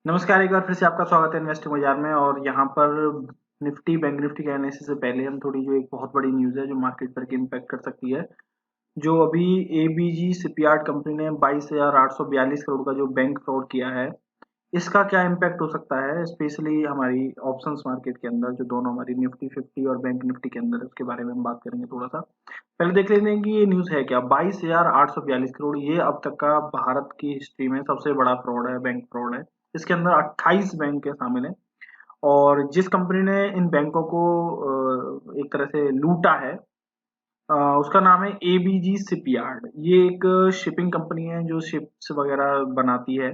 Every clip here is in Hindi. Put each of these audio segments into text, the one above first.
नमस्कार, एक बार फिर से आपका स्वागत है इन्वेस्टिंग बाजार में। और यहाँ पर निफ्टी बैंक निफ्टी के एनालिसिस से पहले हम थोड़ी जो एक बहुत बड़ी न्यूज़ है जो मार्केट पर इम्पैक्ट कर सकती है। जो अभी एबीजी शिपयार्ड कंपनी ने 22,842 करोड़ का जो बैंक फ्रॉड किया है, इसका क्या इम्पैक्ट हो सकता है स्पेशली हमारी ऑप्शंस मार्केट के अंदर, जो दोनों हमारी निफ्टी 50 और बैंक निफ्टी के अंदर, उसके बारे में हम बात करेंगे थोड़ा सा। पहले देख लेते हैं कि ये न्यूज़ है क्या। 22,842 करोड़ ये अब तक का भारत की हिस्ट्री में सबसे बड़ा फ्रॉड है, बैंक फ्रॉड है। इसके अंदर 28 बैंक के शामिल है। और जिस कंपनी ने इन बैंकों को एक तरह से लूटा है, उसका नाम है एबीजी शिपयार्ड। ये एक शिपिंग कंपनी है जो शिप्स वगैरह बनाती है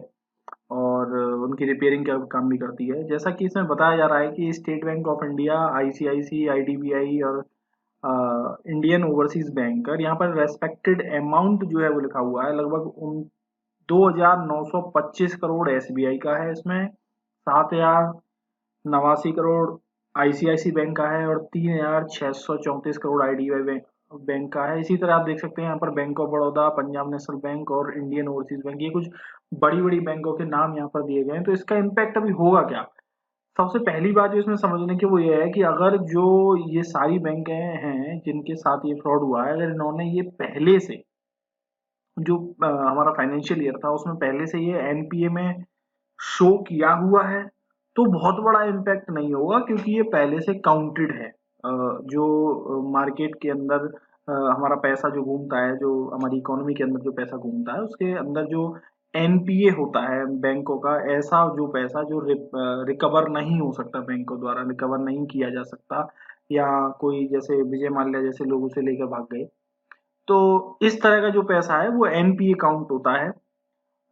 और उनकी रिपेयरिंग का काम भी करती है। जैसा कि इसमें बताया जा रहा है कि State Bank of India, ICICI, IDBI और इंडियन ओवरसीज बैंक, और यहाँ पर रेस्पेक्टेड अमाउंट जो है वो लिखा हुआ है, लगभग उन 2,925 करोड़ एसबीआई का है इसमें, 7,089 करोड़ आईसीआईसी बैंक का है और 3,634 करोड़ आईडीबीआई बैंक का है। इसी तरह आप देख सकते हैं यहाँ पर bank of Baroda, Punjab National bank और इंडियन ओवरसीज बैंक, ये कुछ बड़ी बड़ी बैंकों के नाम यहाँ पर दिए गए हैं। तो इसका इम्पैक्ट अभी होगा क्या। सबसे पहली बात जो इसमें समझने की वो ये है कि अगर जो ये सारी बैंक हैं जिनके साथ ये फ्रॉड हुआ है, अगर इन्होंने ये पहले से जो हमारा फाइनेंशियल ईयर था उसमें पहले से ये एनपीए में शो किया हुआ है, तो बहुत बड़ा इम्पैक्ट नहीं होगा, क्योंकि ये पहले से काउंटेड है। जो मार्केट के अंदर हमारा पैसा जो घूमता है, जो हमारी इकोनॉमी के अंदर जो पैसा घूमता है, उसके अंदर जो एनपीए होता है बैंकों का, ऐसा जो पैसा जो रिकवर नहीं हो सकता, बैंकों द्वारा रिकवर नहीं किया जा सकता, या कोई जैसे विजय माल्या जैसे लोग उसे लेकर भाग गए, तो इस तरह का जो पैसा है वो एनपीए काउंट होता है।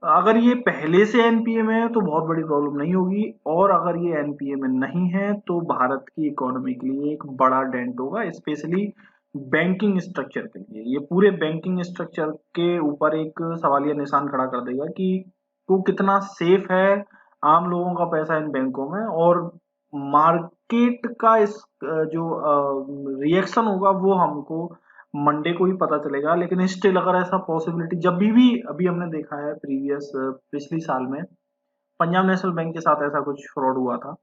अगर ये पहले से एनपीए में है तो बहुत बड़ी प्रॉब्लम नहीं होगी, और अगर ये एनपीए में नहीं है तो भारत की इकोनॉमी के लिए एक बड़ा डेंट होगा, स्पेशली बैंकिंग स्ट्रक्चर के लिए। ये पूरे बैंकिंग स्ट्रक्चर के ऊपर एक सवालिया निशान खड़ा कर देगा कि वो कितना सेफ है आम लोगों का पैसा इन बैंकों में। और मार्केट का इस जो रिएक्शन होगा वो हमको मंडे को ही पता चलेगा। लेकिन स्टिल अगर ऐसा पॉसिबिलिटी जब भी अभी हमने देखा है प्रीवियस पिछली साल में पंजाब नेशनल बैंक के साथ ऐसा कुछ फ्रॉड हुआ था,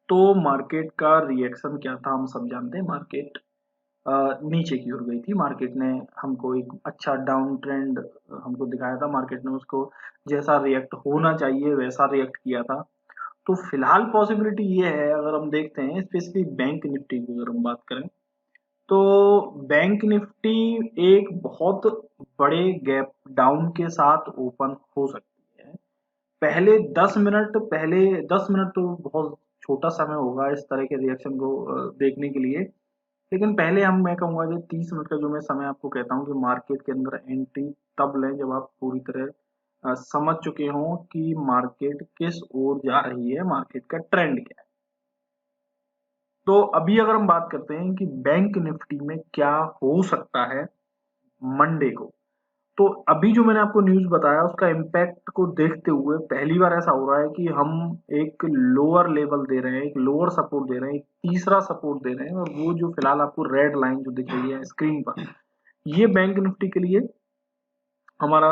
तो मार्केट का रिएक्शन क्या था हम सब जानते हैं। मार्केट नीचे की ओर गई थी। मार्केट ने हमको एक अच्छा डाउन ट्रेंड हमको दिखाया था। मार्केट ने उसको जैसा रिएक्ट होना चाहिए वैसा रिएक्ट किया था। तो फिलहाल पॉसिबिलिटी ये है, अगर हम देखते हैं स्पेशली बैंक निफ्टी की अगर हम बात करें, तो बैंक निफ्टी एक बहुत बड़े गैप डाउन के साथ ओपन हो सकती है। पहले 10 मिनट तो बहुत छोटा समय होगा इस तरह के रिएक्शन को देखने के लिए। लेकिन पहले मैं कहूंगा जो 30 मिनट का जो मैं समय आपको कहता हूँ कि मार्केट के अंदर एंट्री तब लें जब आप पूरी तरह समझ चुके हों कि मार्केट किस ओर जा रही है, मार्केट का ट्रेंड क्या है। तो अभी अगर हम बात करते हैं कि बैंक निफ्टी में क्या हो सकता है मंडे को, तो अभी जो मैंने आपको न्यूज़ बताया उसका इम्पैक्ट को देखते हुए पहली बार ऐसा हो रहा है कि हम एक लोअर लेवल दे रहे हैं, एक लोअर सपोर्ट दे रहे हैं, एक तीसरा सपोर्ट दे रहे हैं। और वो जो फिलहाल आपको रेड लाइन जो दिख रही है स्क्रीन पर, ये बैंक निफ्टी के लिए हमारा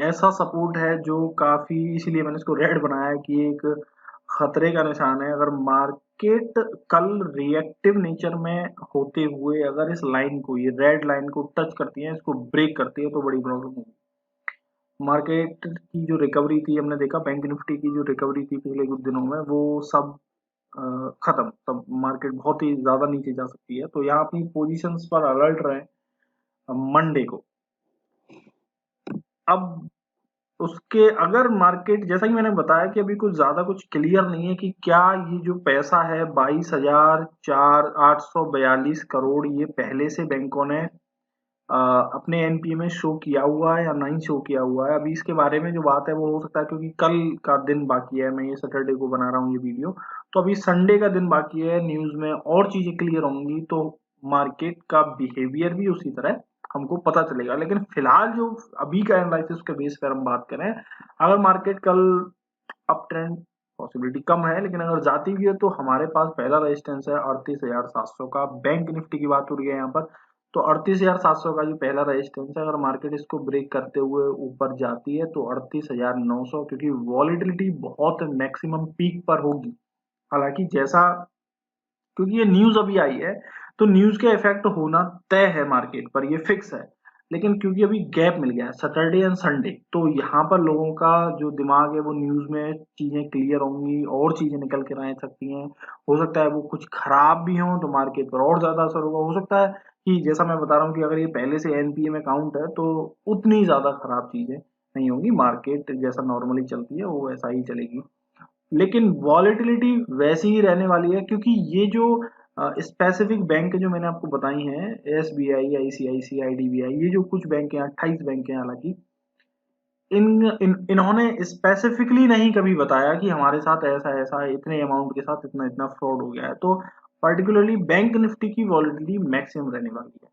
ऐसा सपोर्ट है जो काफी, इसीलिए मैंने इसको रेड बनाया है कि एक खतरे का निशान है। अगर मार्केट कल रिएक्टिव नेचर में होते हुए अगर इस लाइन को, ये रेड लाइन को टच करती है, इसको ब्रेक करती है, तो बड़ी प्रॉब्लम होगी। मार्केट की जो रिकवरी थी, हमने देखा बैंक निफ्टी की जो रिकवरी थी पिछले कुछ दिनों में, वो सब खत्म। तब मार्केट बहुत ही ज्यादा नीचे जा सकती है। तो यहाँ अपनी पोजीशंस पर अलर्ट रहे मंडे को। अब उसके अगर मार्केट, जैसा कि मैंने बताया कि अभी कुछ ज्यादा कुछ क्लियर नहीं है कि क्या ये जो पैसा है 22,842 करोड़, ये पहले से बैंकों ने अपने एनपीए में शो किया हुआ है या नहीं शो किया हुआ है। अभी इसके बारे में जो बात है वो हो सकता है, क्योंकि कल का दिन बाकी है, मैं ये सैटरडे को बना रहा हूँ ये वीडियो, तो अभी संडे का दिन बाकी है। न्यूज में और चीजें क्लियर होंगी तो मार्केट का बिहेवियर भी उसी तरह हमको पता चलेगा। लेकिन फिलहाल जो अभी का एनालिसिस के बेस पर हम बात करें, अगर मार्केट कल अप ट्रेंड, पॉसिबिलिटी कम है, लेकिन अगर जाती भी है तो हमारे पास पहला रेजिस्टेंस है 38,700 का। बैंक निफ्टी की बात हो रही है यहाँ पर, तो 38,700 का जो पहला रेजिस्टेंस है, अगर मार्केट इसको ब्रेक करते हुए ऊपर जाती है तो 38,900, क्योंकि वॉलिटिलिटी बहुत मैक्सिमम पीक पर होगी। हालांकि जैसा, क्योंकि ये न्यूज अभी आई है तो न्यूज के इफेक्ट होना तय है मार्केट पर, ये फिक्स है। लेकिन क्योंकि अभी गैप मिल गया है सैटरडे एंड संडे, तो यहाँ पर लोगों का जो दिमाग है वो न्यूज में चीजें क्लियर होंगी और चीजें निकल कर आ सकती हैं। हो सकता है वो कुछ खराब भी हो तो मार्केट पर और ज्यादा असर होगा। हो सकता है कि जैसा मैं बता रहा हूँ कि अगर ये पहले से एनपीए में काउंट है तो उतनी ज्यादा खराब चीजें नहीं होंगी, मार्केट जैसा नॉर्मली चलती है वो वैसा ही चलेगी। लेकिन वॉलेटिलिटी वैसी ही रहने वाली है, क्योंकि ये जो स्पेसिफिक बैंक जो मैंने आपको बताई हैं, एसबीआई, आईसीआईसीआई, डीबीआई, ये जो कुछ बैंक हैं, 28 बैंक हैं, हालांकि इन्होंने स्पेसिफिकली नहीं कभी बताया कि हमारे साथ ऐसा ऐसा इतने अमाउंट के साथ इतना इतना फ्रॉड हो गया है। तो पर्टिकुलरली बैंक निफ्टी की वॉलेटिलिटी मैक्सिमम रहने वाली है।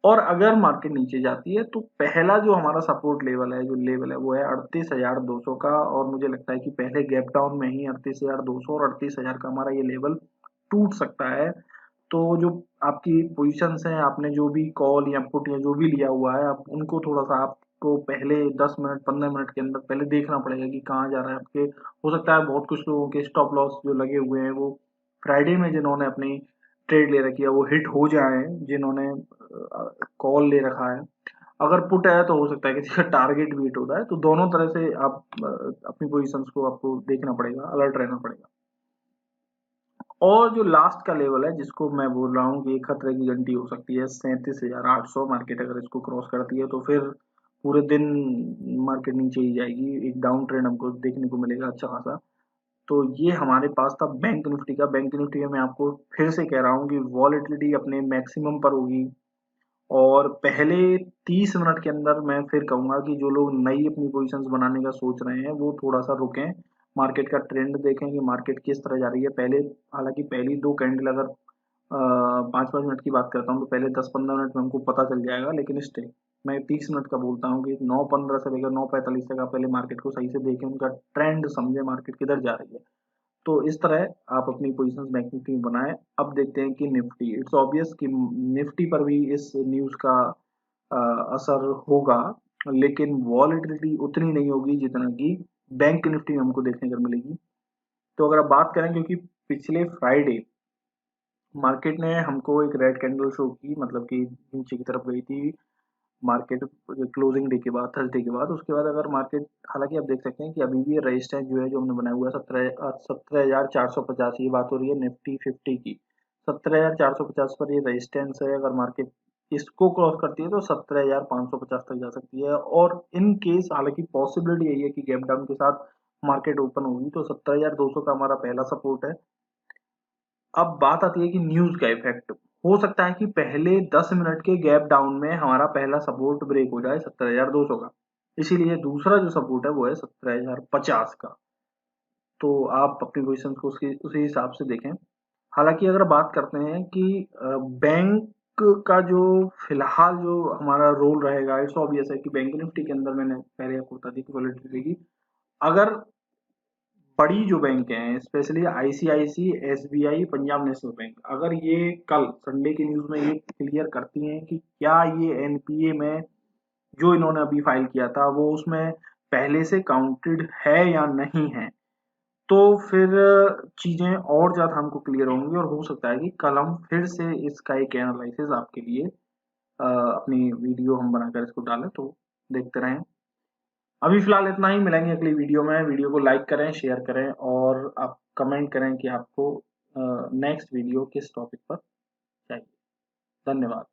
और अगर मार्केट नीचे जाती है तो पहला जो हमारा सपोर्ट लेवल है, जो लेवल है वो है 38,200 का, और मुझे लगता है कि पहले गैप डाउन में ही 38,200 और 38,000 का हमारा ये लेवल टूट सकता है। तो जो आपकी पोजीशंस हैं, आपने जो भी कॉल या पुट या जो भी लिया हुआ है, आप उनको थोड़ा सा आपको पहले 10 मिनट 15 मिनट के अंदर पहले देखना पड़ेगा कि कहाँ जा रहा है आपके। हो सकता है बहुत कुछ लोगों के स्टॉप लॉस जो लगे हुए हैं वो फ्राइडे में जिन्होंने अपनी ट्रेड ले रखी है वो हिट हो जाए, जिन्होंने कॉल ले रखा है। अगर पुट है तो हो सकता है किसी का टारगेट भी हिट होता है। तो दोनों तरह से आप अपनी पोजीशंस को आपको देखना पड़ेगा, अलर्ट रहना पड़ेगा। और जो लास्ट का लेवल है जिसको मैं बोल रहा हूँ कि खतरे की घंटी हो सकती है, 37,800, मार्केट अगर इसको क्रॉस करती है तो फिर पूरे दिन मार्केट नीचे ही जाएगी, एक डाउन ट्रेंड हमको देखने को मिलेगा अच्छा खासा। तो ये हमारे पास था बैंक निफ्टी का। बैंक निफ्टी में मैं आपको फिर से कह रहा हूँ कि वॉलेटिलिटी अपने मैक्सिमम पर होगी, और पहले 30 मिनट के अंदर मैं फिर कहूंगा कि जो लोग नई अपनी पोजीशंस बनाने का सोच रहे हैं वो थोड़ा सा रुकें, मार्केट का ट्रेंड देखें कि मार्केट किस तरह जा रही है। पहले, हालांकि पहली दो कैंडल अगर 5-5 मिनट की बात करता हूँ तो पहले 10-15 मिनट में हमको पता चल जाएगा, लेकिन स्टिल मैं 30 मिनट का बोलता हूँ कि 9:15 से लेकर 9:45 तक आप पहले मार्केट को सही से देखें, उनका ट्रेंड समझे मार्केट किधर जा रही है। तो इस तरह आप अपनी पोजीशंस बैंक निफ्टी में बनाएं। अब देखते हैं कि निफ्टी, इट्स ऑब्वियस कि निफ्टी पर भी इस न्यूज का असर होगा, लेकिन वॉलेटिलिटी उतनी नहीं होगी जितना कि बैंक निफ्टी में हमको देखने को मिलेगी। तो अगर आप बात करें, क्योंकि पिछले फ्राइडे मार्केट ने हमको एक रेड कैंडल शो की, मतलब कि नीचे की तरफ गई थी मार्केट क्लोजिंग डे के बाद, थर्सडे के बाद। उसके बाद अगर मार्केट, हालांकि आप देख सकते हैं कि अभी भी रेजिस्टेंस जो है जो हमने बनाया हुआ है 17,450, ये बात हो रही है निफ्टी 50 की। 17,450 पर ये रेजिस्टेंस है, अगर मार्केट इसको क्रॉस करती है तो 17,550 तक जा सकती है। और इन केस, हालांकि पॉसिबिलिटी यही है कि गैप डाउन के साथ मार्केट ओपन होगी, तो 17,200 का हमारा पहला सपोर्ट है। अब बात आती है कि न्यूज का इफेक्ट हो सकता है कि पहले 10 मिनट के गैप डाउन में हमारा पहला सपोर्ट ब्रेक हो जाए 17,200 का, इसीलिए दूसरा जो सपोर्ट है वो है 17,050 का। तो आप अपनी पोजीशन को उसी हिसाब से देखें। हालांकि अगर बात करते हैं कि बैंक का जो फिलहाल जो हमारा रोल रहेगा, इट्स ऑब्वियस है कि बैंक निफ्टी के अंदर मैंने पहले आपको बता दी कि वॉलेटिलिटी रहेगी। अगर बड़ी जो बैंक हैं, specially ICICI, SBI, Punjab National Bank, अगर ये कल संडे की न्यूज में ये क्लियर करती हैं कि क्या ये एनपीए में जो इन्होंने अभी फाइल किया था वो उसमें पहले से काउंटेड है या नहीं है, तो फिर चीजें और ज्यादा हमको क्लियर होंगी, और हो सकता है कि कल हम फिर से इसका एक एनालिसिस आपके लिए अपनी वीडियो हम बनाकर इसको डालें। तो देखते रहें। अभी फिलहाल इतना ही, मिलेंगे अगली वीडियो में। वीडियो को लाइक करें, शेयर करें, और आप कमेंट करें कि आपको नेक्स्ट वीडियो किस टॉपिक पर चाहिए। धन्यवाद।